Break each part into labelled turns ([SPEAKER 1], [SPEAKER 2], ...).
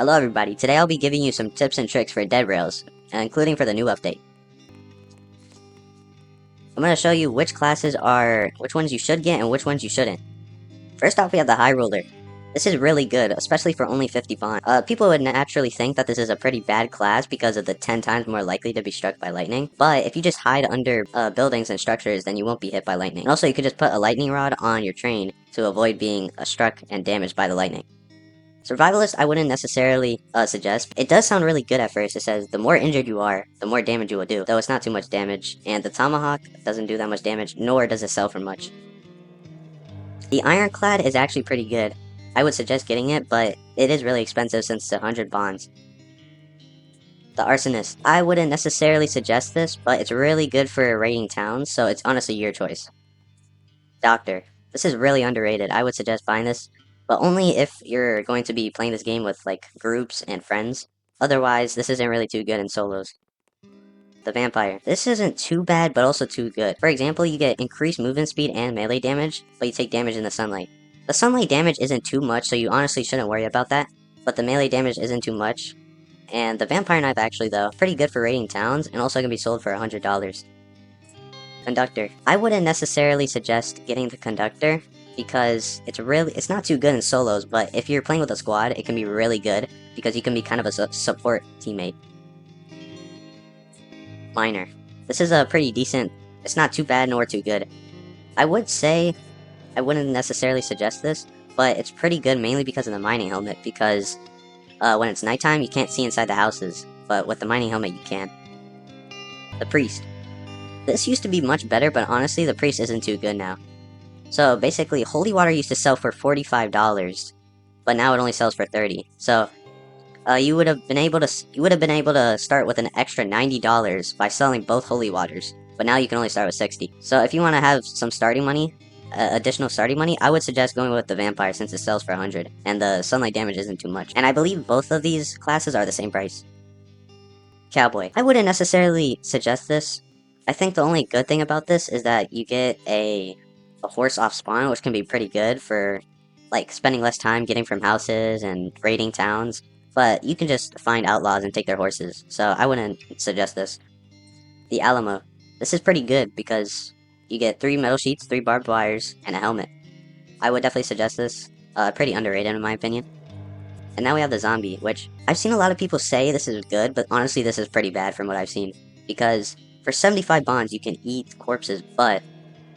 [SPEAKER 1] Hello everybody, today I'll be giving you some tips and tricks for dead rails, including for the new update. I'm going to show you which ones you should get and which ones you shouldn't. First off, we have the High Roller. This is really good, especially for only 50 bond. People would naturally think that this is a pretty bad class because of the 10 times more likely to be struck by lightning, but if you just hide under buildings and structures, then you won't be hit by lightning. And also, you could just put a lightning rod on your train to avoid being struck and damaged by the lightning. Survivalist, I wouldn't necessarily suggest. It does sound really good at first. It says the more injured you are, the more damage you will do, though it's not too much damage. And the Tomahawk doesn't do that much damage, nor does it sell for much. The Ironclad is actually pretty good. I would suggest getting it, but it is really expensive since it's 100 bonds. The Arsonist, I wouldn't necessarily suggest this, but it's really good for raiding towns, so it's honestly your choice. Doctor, this is really underrated. I would suggest buying this, but only if you're going to be playing this game with like groups and friends. Otherwise, this isn't really too good in solos. The Vampire. This isn't too bad, but also too good. For example, you get increased movement speed and melee damage, but you take damage in the sunlight. The sunlight damage isn't too much, so you honestly shouldn't worry about that, but the melee damage isn't too much. And the Vampire Knife actually though, pretty good for raiding towns, and also can be sold for $100. Conductor. I wouldn't necessarily suggest getting the Conductor because it's not too good in solos, but if you're playing with a squad, it can be really good because you can be kind of a support teammate. Miner. This is a pretty decent, it's not too bad nor too good. I would say I wouldn't necessarily suggest this, but it's pretty good mainly because of the mining helmet, because when it's nighttime you can't see inside the houses, but with the mining helmet you can. The Priest. This used to be much better, but honestly, the Priest isn't too good now. So basically, Holy Water used to sell for $45, but now it only sells for $30. So you would have been able to start with an extra $90 by selling both Holy Waters, but now you can only start with 60. So if you want to have some starting money, additional starting money, I would suggest going with the Vampire since it sells for 100, and the sunlight damage isn't too much. And I believe both of these classes are the same price. Cowboy. I wouldn't necessarily suggest this. I think the only good thing about this is that you get a horse off spawn, which can be pretty good for like spending less time getting from houses and raiding towns. But you can just find outlaws and take their horses, so I wouldn't suggest this. The Alamo. This is pretty good because you get 3 metal sheets, 3 barbed wires, and a helmet. I would definitely suggest this. Pretty underrated in my opinion. And now we have the Zombie, which I've seen a lot of people say this is good, but honestly this is pretty bad from what I've seen. Because for 75 bonds you can eat corpses, but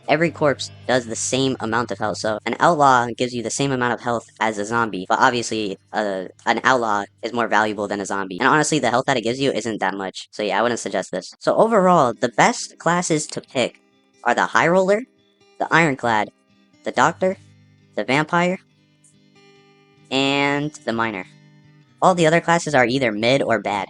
[SPEAKER 1] every corpse does the same amount of health. So an outlaw gives you the same amount of health as a zombie, but obviously an outlaw is more valuable than a zombie. And honestly, the health that it gives you isn't that much. So yeah, I wouldn't suggest this. So overall, the best classes to pick are the High Roller, the Ironclad, the Doctor, the Vampire, and the Miner. All the other classes are either mid or bad.